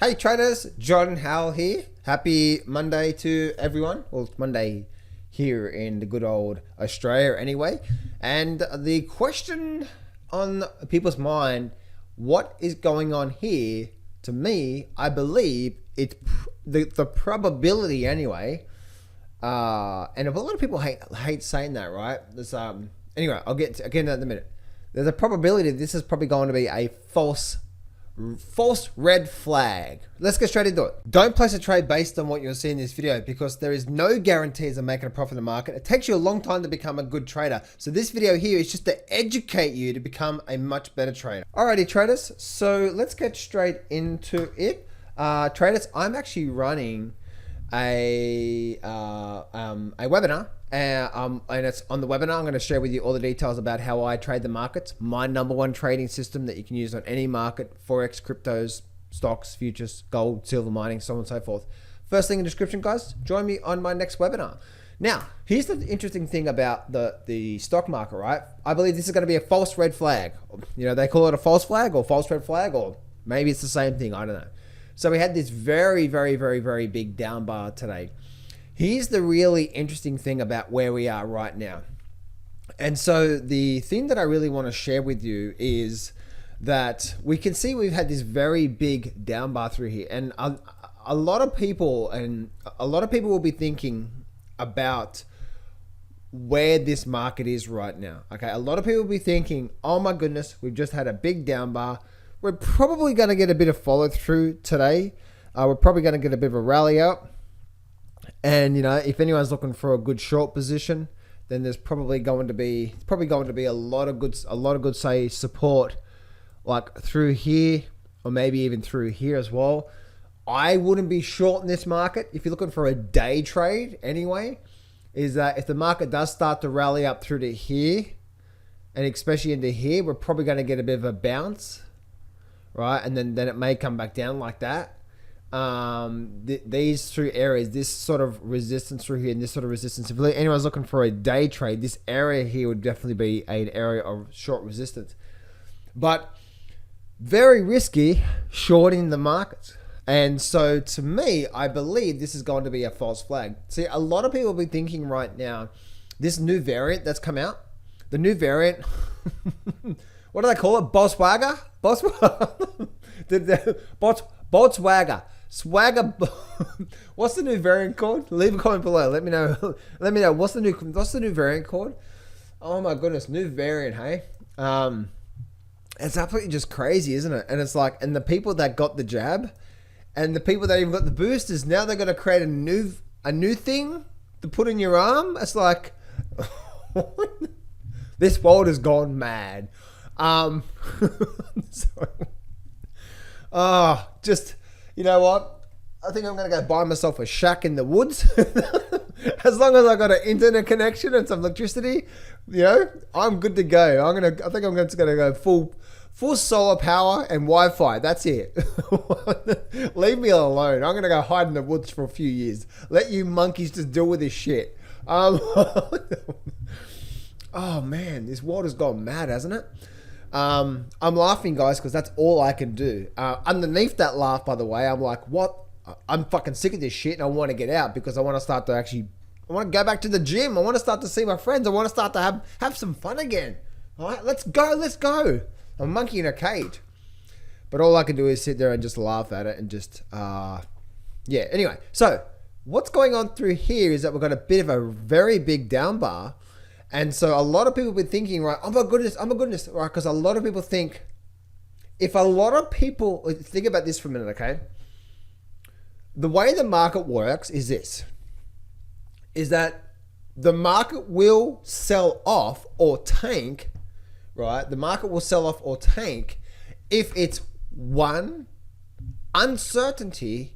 Hey traders, John Howell here. Happy Monday to everyone. Well, it's Monday here in the good old Australia anyway. And the question on people's mind, what is going on here? To me, I believe it's the probability anyway. And a lot of people hate saying that, right? There's anyway, I'll get to that in a minute. There's a probability this is probably going to be a false red flag. Let's get straight into it. Don't place a trade based on what you'll see in this video because there is no guarantees of making a profit in the market. It takes you a long time to become a good trader. So this video here is just to educate you to become a much better trader. Alrighty traders, so let's get straight into it. Traders, I'm actually running a webinar. And it's on the webinar. I'm going to share with you all the details about how I trade the markets, my #1 trading system that you can use on any market, Forex, cryptos, stocks, futures, gold, silver mining, so on and so forth. First thing in the description, guys, join me on my next webinar. Now, here's the interesting thing about the stock market, right? I believe this is going to be a false red flag. You know, they call it a false flag or false red flag, or maybe it's the same thing. I don't know. So we had this very big down bar today. Here's the really interesting thing about where we are right now. And so the thing that I really want to share with you is that we can see we've had this very big down bar through here. And a lot of people will be thinking about where this market is right now. Okay, a lot of people will be thinking, oh my goodness, we've just had a big down bar. We're probably going to get a bit of follow through today. We're probably going to get a bit of a rally out. And you know, if anyone's looking for a good short position, then there's probably going to be a lot of good say support like through here or maybe even through here as well. I wouldn't be short in this market if you're looking for a day trade anyway. Is that if the market does start to rally up through to here and especially into here, we're probably going to get a bit of a bounce, right? And then it may come back down like that. These two areas, this sort of resistance through here and this sort of resistance, if anyone's looking for a day trade, this area here would definitely be an area of short resistance, but very risky shorting the markets. And so to me, I believe this is going to be a false flag. See, a lot of people will be thinking right now, this new variant that's come out, the new variant, what do they call it? Bolswagger? Bolswagger. Swagger. What's the new variant called? Leave a comment below. Let me know. Let me know. What's the new variant called? Oh my goodness, new variant, hey? It's absolutely just crazy, isn't it? And it's like, and the people that got the jab and the people that even got the boosters, now they're going to create a new thing to put in your arm. It's like this world has gone mad. Sorry. Oh, just, you know what? I think I'm going to go buy myself a shack in the woods. As long as I got an internet connection and some electricity, you know, I'm good to go. I think I'm just going to go full solar power and Wi-Fi. That's it. Leave me alone. I'm going to go hide in the woods for a few years. Let you monkeys just deal with this shit. Oh man, this world has gone mad, hasn't it? I'm laughing, guys, because that's all I can do. Underneath that laugh, by the way, I'm like, what? I'm fucking sick of this shit and I want to get out because I want to start to I want to go back to the gym. I want to start to see my friends. I want to start to have some fun again. All right, let's go. I'm a monkey in a cage. But all I can do is sit there and just laugh at it and just, yeah. Anyway, so what's going on through here is that we've got a bit of a very big down bar. And so a lot of people have been thinking, right, oh my goodness, right? Because a lot of people think, if a lot of people, think about this for a minute, okay? The way the market works is this, is that the market will sell off or tank, right? The market will sell off or tank if it's one, uncertainty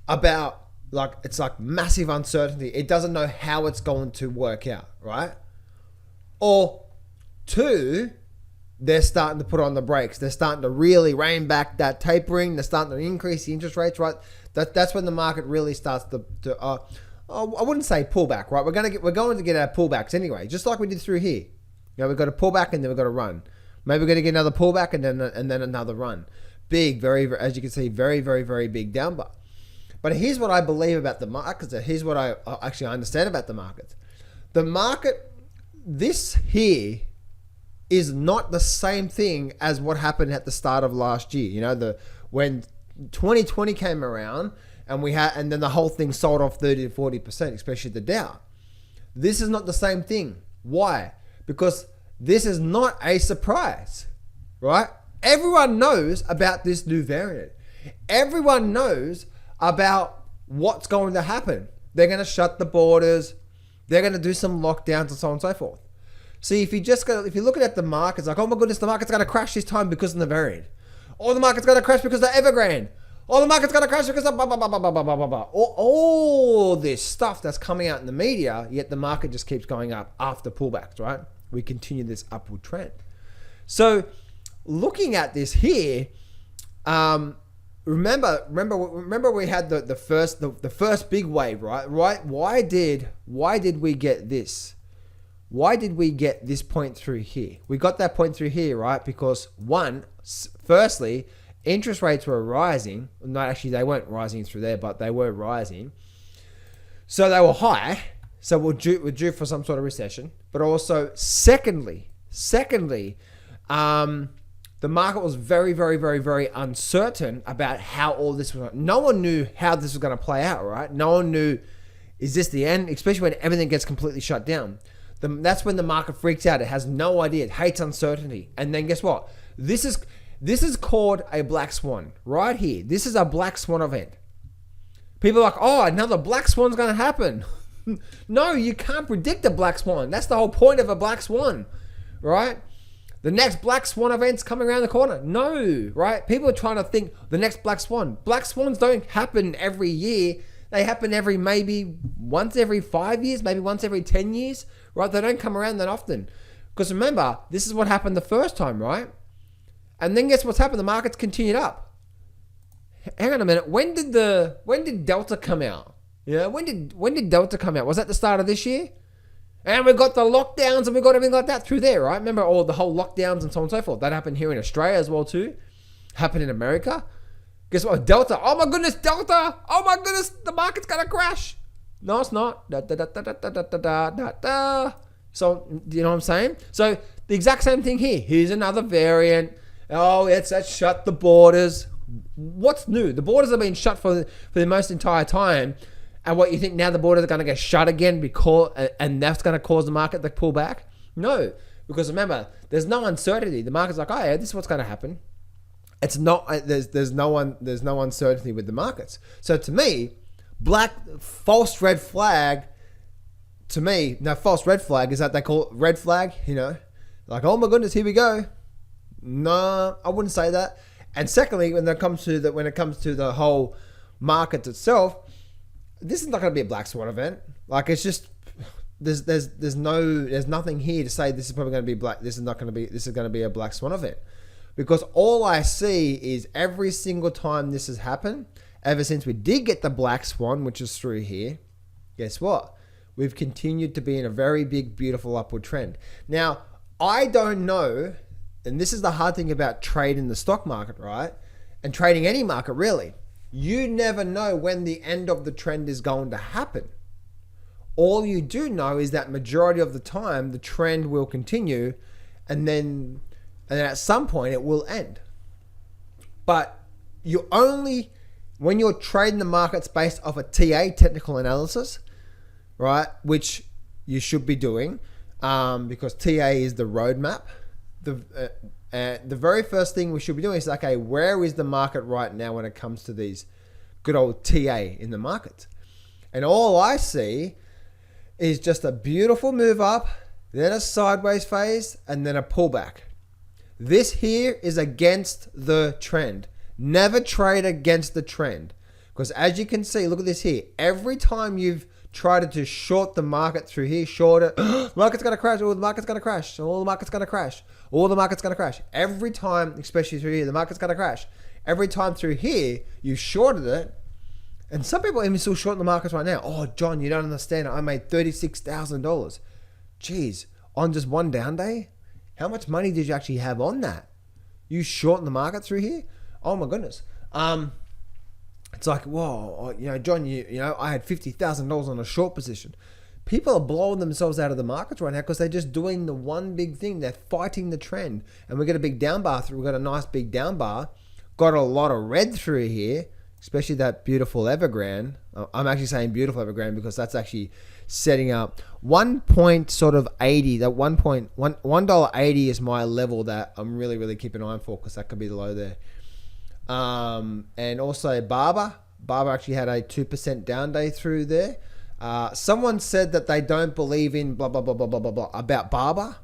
about, like, it's like massive uncertainty. It doesn't know how it's going to work out, right? Or two, they're starting to put on the brakes. They're starting to really rein back that tapering. They're starting to increase the interest rates, right? That's when the market really starts to I wouldn't say pull back, right? We're going to get our pullbacks anyway, just like we did through here. You know, we've got to pull back and then we've got to run. Maybe we're going to get another pullback and then another run. big, as you can see, very big down bar. But here's what I believe about the markets. Here's what I actually understand about the markets. The market, this here is not the same thing as what happened at the start of last year. You know, when 2020 came around and then the whole thing sold off 30 to 40%, especially the Dow. This is not the same thing. Why? Because this is not a surprise, right? Everyone knows about this new variant. Everyone knows about what's going to happen. They're going to shut the borders. They're going to do some lockdowns and so on and so forth. See, if you're looking at the markets, like, oh my goodness, the market's going to crash this time because of the variant. Or the market's going to crash because of Evergrande. Or the market's going to crash because of blah, blah, blah, blah, blah, blah, blah, blah. All this stuff that's coming out in the media, yet the market just keeps going up after pullbacks, right? We continue this upward trend. So looking at this here, remember we had the first big wave, right? Why did we get this? Why did we get this point through here? We got that point through here, right? Because firstly, interest rates were rising. Not actually, they weren't rising through there, but they were rising. So they were high. So we're due for some sort of recession. But also, secondly, the market was very uncertain about how all this was. No one knew how this was going to play out, right? No one knew, is this the end? Especially when everything gets completely shut down. That's when the market freaks out. It has no idea. It hates uncertainty. And then guess what? This is called a black swan right here. This is a black swan event. People are like, oh, another black swan's going to happen. No, you can't predict a black swan. That's the whole point of a black swan, right? The next black swan event's coming around the corner. No, right? People are trying to think the next black swan. Black swans don't happen every year. They happen maybe once every 5 years, maybe once every 10 years, right? They don't come around that often. Because remember, this is what happened the first time, right? And then guess what's happened? The market's continued up. Hang on a minute. When did Delta come out? Yeah, when did Delta come out? Was that the start of this year? And we got the lockdowns and we got everything like that through there, right? Remember all the whole lockdowns and so on and so forth. That happened here in Australia as well too. Happened in America. Guess what? Delta. Oh my goodness, Delta. Oh my goodness, the market's gonna crash. No, it's not. So, you know what I'm saying? So, the exact same thing here. Here's another variant. Oh, let's shut the borders. What's new? The borders have been shut for the most entire time. And what you think now the borders are going to get shut again and that's going to cause the market to pull back? No, because remember, there's no uncertainty. The market's like, oh yeah, this is what's going to happen. It's not. There's no uncertainty with the markets. So to me, false red flag. To me, now false red flag is that they call it red flag. You know, like, oh my goodness, here we go. No, I wouldn't say that. And secondly, when it comes to the whole market itself, this is not going to be a black swan event. Like, it's just there's nothing here to say this is probably going to be black. This is going to be a black swan event, because all I see is every single time this has happened, ever since we did get the black swan, which is through here, guess what? We've continued to be in a very big, beautiful upward trend. Now, I don't know, and this is the hard thing about trading the stock market, right? And trading any market, really. You never know when the end of the trend is going to happen. All you do know is that majority of the time, the trend will continue, and then at some point it will end. But when you're trading the markets based off a TA, technical analysis, right, which you should be doing, because TA is the roadmap. The very first thing we should be doing is, okay, where is the market right now when it comes to these good old TA in the market? And all I see is just a beautiful move up, then a sideways phase, and then a pullback. This here is against the trend. Never trade against the trend. Because as you can see, look at this here. Every time you've tried to short the market through here, short it, market's going to crash, the market's going to crash, the market's going to crash, the market's going to crash. Every time, especially through here, the market's going to crash. Every time through here, you shorted it. And some people even still shorting the markets right now. Oh, John, you don't understand. I made $36,000. Jeez, on just one down day? How much money did you actually have on that? You shorting the market through here? oh my goodness. It's like, whoa, John, I had $50,000 on a short position. People are blowing themselves out of the markets right now because they're just doing the one big thing. They're fighting the trend. And we got a big down bar through. We got a nice big down bar. Got a lot of red through here, especially that beautiful Evergrande. I'm actually saying beautiful Evergrande because that's actually setting up $1.80. That $1.80 is my level that I'm really, really keeping an eye for because that could be the low there. And also Barber actually had a 2% down day through there. Someone said that they don't believe in blah, blah, blah, blah, blah, blah, blah about Barber.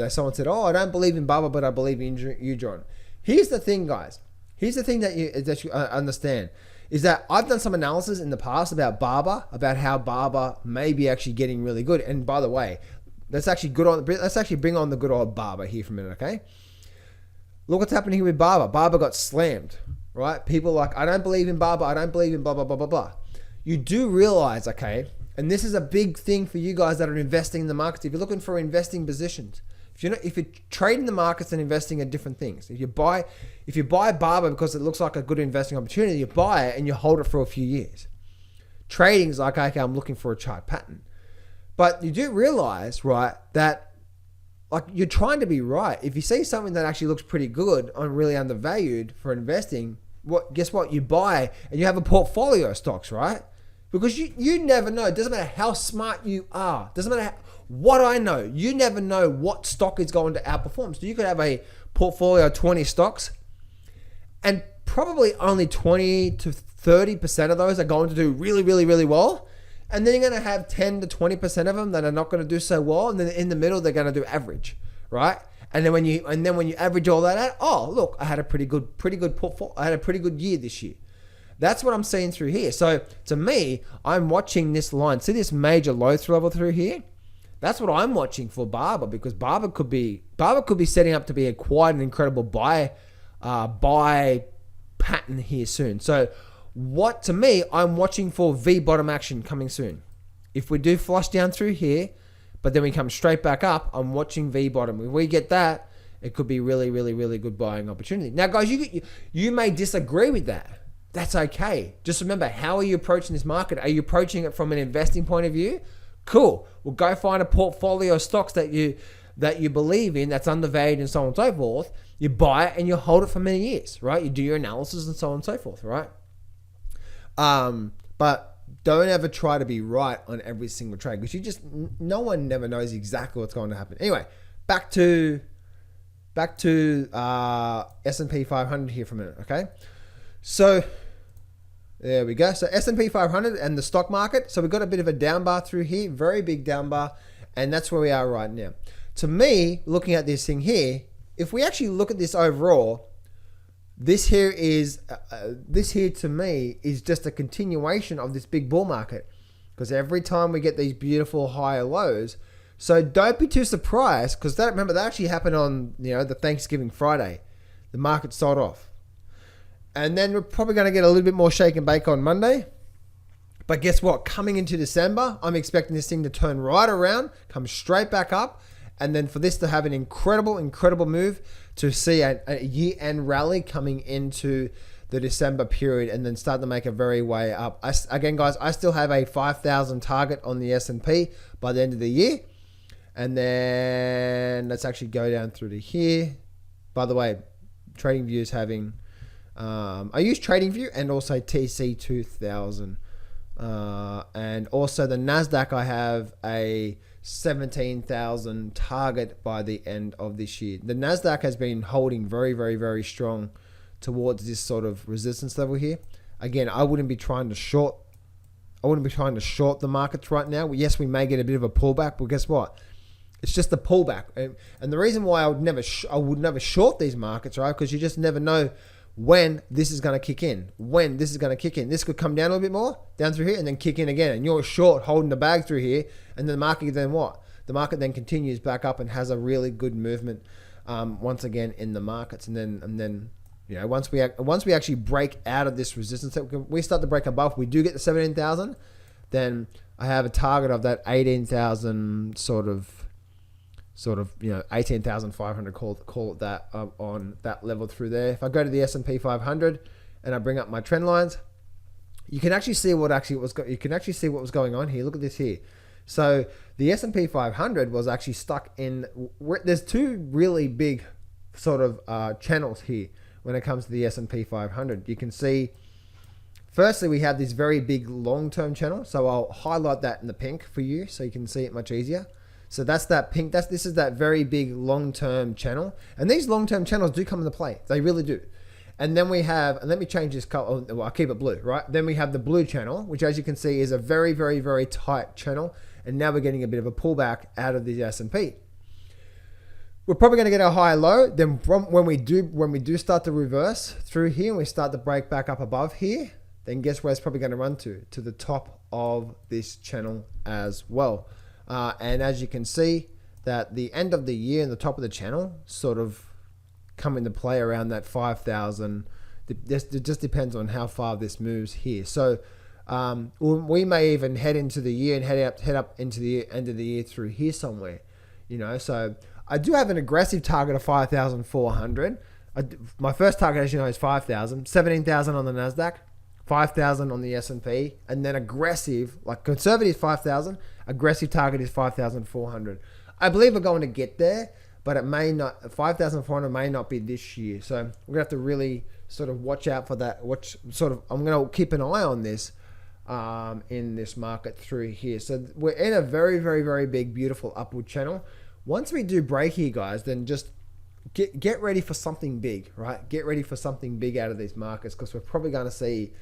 Someone said, I don't believe in Barber, but I believe in you, John. Here's the thing, guys. Here's the thing that you understand is that I've done some analysis in the past about Barber, about how Barber may be actually getting really good. And by the way, let's actually bring on the good old Barber here for a minute, okay? Look what's happening here with Barber. Barber got slammed, right? People are like, I don't believe in Barber. I don't believe in blah, blah, blah, blah, blah. You do realize, okay, and this is a big thing for you guys that are investing in the markets. If you're looking for investing positions, if you're trading the markets and investing in different things, if you buy Barber because it looks like a good investing opportunity, you buy it and you hold it for a few years. Trading is like, okay, I'm looking for a chart pattern. But you do realize, right, that like you're trying to be right. If you see something that actually looks pretty good and really undervalued for investing, guess what? You buy and you have a portfolio of stocks, right? Because you never know. It doesn't matter how smart you are. It doesn't matter what I know. You never know what stock is going to outperform. So you could have a portfolio of 20 stocks and probably only 20 to 30% of those are going to do really, really, really well. And then you're going to have 10 to 20% of them that are not going to do so well. And then in the middle, they're going to do average, right? And then when you average all that out, oh, look, I had a pretty good portfolio. I had a pretty good year this year. That's what I'm seeing through here. So to me, I'm watching this line. See this major low level through here? That's what I'm watching for Barber because Barber could be setting up to be quite an incredible buy pattern here soon. So to me, I'm watching for V bottom action coming soon. If we do flush down through here, but then we come straight back up, I'm watching V bottom. If we get that, it could be really, really, really good buying opportunity. Now, guys, you may disagree with that. That's okay. Just remember, how are you approaching this market? Are you approaching it from an investing point of view? Cool. Well, go find a portfolio of stocks that you believe in that's undervalued and so on and so forth. You buy it and you hold it for many years, right? You do your analysis and so on and so forth, right? But don't ever try to be right on every single trade because no one never knows exactly what's going to happen. Anyway, back to S&P 500 here for a minute, okay? So there we go. So S&P 500 and the stock market. So we've got a bit of a down bar through here, very big down bar, and that's where we are right now. To me, looking at this thing here, if we actually look at this overall, this here to me is just a continuation of this big bull market because every time we get these beautiful higher lows. So don't be too surprised because that actually happened on the Thanksgiving Friday. The market sold off. And then we're probably going to get a little bit more shake and bake on Monday. But guess what? Coming into December, I'm expecting this thing to turn right around, come straight back up, and then for this to have an incredible, incredible move to see a year-end rally coming into the December period and then start to make a very way up. Again, guys, I still have a 5,000 target on the S&P by the end of the year. And then let's actually go down through to here. By the way, TradingView is having... I use TradingView and also TC2000. And also the Nasdaq, I have a 17,000 target by the end of this year. The Nasdaq has been holding very, very, very strong towards this sort of resistance level here. Again, I wouldn't be trying to short the markets right now. Yes, we may get a bit of a pullback, but guess what? It's just a pullback. And the reason why I would never short these markets, right? Because you just never know when this is going to kick in, This could come down a little bit more, down through here, and then kick in again. And you're short holding the bag through here. And then the market then what? The market then continues back up and has a really good movement once again in the markets. And then once we actually break out of this resistance, we start to break above, we do get to 17,000, then I have a target of that 18,000 sort of sort of, 18,500, call it that, on that level through there. If I go to the S&P 500 and I bring up my trend lines, you can actually see what was going on here. Look at this here. So the S&P 500 was actually stuck in, there's two really big sort of channels here when it comes to the S&P 500. You can see, firstly, we have this very big long-term channel. So I'll highlight that in the pink for you so you can see it much easier. So that's that pink. This is that very big long-term channel. And these long-term channels do come into play. They really do. And then we have, and let me change this color. Well, I'll keep it blue, right? Then we have the blue channel, which, as you can see, is a very, very, very tight channel. And now we're getting a bit of a pullback out of the S&P. We're probably going to get a higher low. Then when we do start to reverse through here and we start to break back up above here, then guess where it's probably going to run to the top of this channel as well. And as you can see, that the end of the year and the top of the channel sort of come into play around that 5,000. It just depends on how far this moves here. So we may even head into the year and head up into the end of the year through here somewhere. So I do have an aggressive target of 5,400. My first target, as you know, is 5,000, 17,000 on the Nasdaq, 5,000 on the S&P, and then aggressive, like conservative 5,000, aggressive target is 5,400. I believe we're going to get there, but it may not, 5,400 may not be this year. So we're gonna have to really sort of watch out for that. I'm gonna keep an eye on this in this market through here. So we're in a very, very, very big, beautiful upward channel. Once we do break here, guys, then just get ready for something big, right? Get ready for something big out of these markets, because we're probably going to see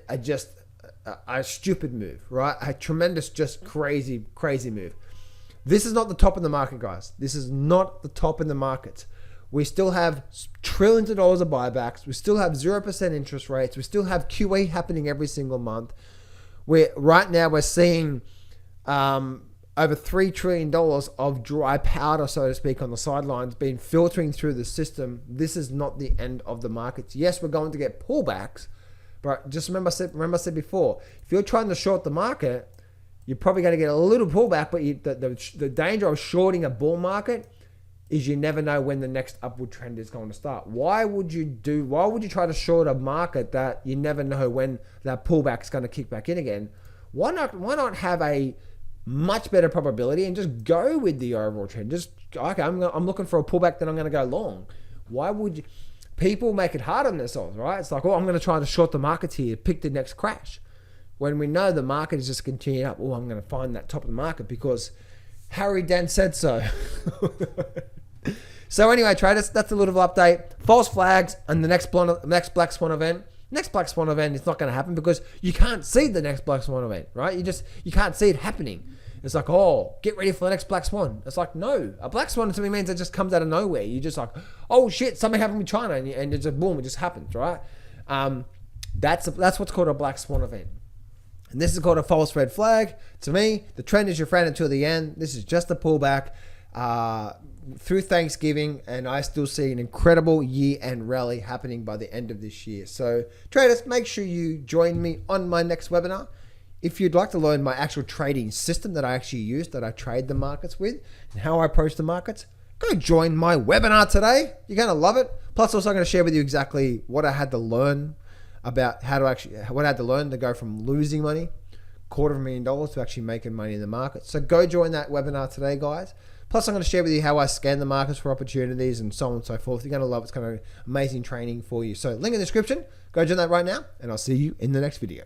a stupid move, right? A tremendous, just crazy move. This is not the top of the market, guys. This is not the top in the market. We still have trillions of dollars of buybacks. We still have 0% interest rates. We still have QE happening every single month. Right now we're seeing over $3 trillion of dry powder, so to speak, on the sidelines being filtering through the system. This is not the end of the markets. Yes, we're going to get pullbacks, but just remember I said before, if you're trying to short the market, you're probably going to get a little pullback, but the danger of shorting a bull market is you never know when the next upward trend is going to start. Why would you try to short a market that you never know when that pullback is going to kick back in again? Why not have a much better probability and just go with the overall trend? Just, okay, I'm looking for a pullback, then I'm going to go long. Why would you? People make it hard on themselves, right? It's like, I'm going to try to short the markets here, pick the next crash. When we know the market is just continuing up, I'm going to find that top of the market because Harry Dent said so. So anyway, traders, that's a little update. False flags and the next Black Swan event. Next Black Swan event is not going to happen because you can't see the next Black Swan event, right? You can't see it happening. It's like, get ready for the next Black Swan. It's like, no. A Black Swan to me means it just comes out of nowhere. You're just like, oh shit, something happened with China, and it's just boom, it just happens, right? That's what's called a Black Swan event. And this is called a false red flag. To me, the trend is your friend until the end. This is just a pullback through Thanksgiving, and I still see an incredible year-end rally happening by the end of this year. So traders, make sure you join me on my next webinar. If you'd like to learn my actual trading system that I actually use, that I trade the markets with, and how I approach the markets, go join my webinar today. You're going to love it. Plus, also I'm going to share with you exactly what I had to learn about what I had to learn to go from losing money, $250,000, to actually making money in the market. So go join that webinar today, guys. Plus, I'm going to share with you how I scan the markets for opportunities and so on and so forth. You're going to love it. It's kind of amazing training for you. So link in the description. Go join that right now, and I'll see you in the next video.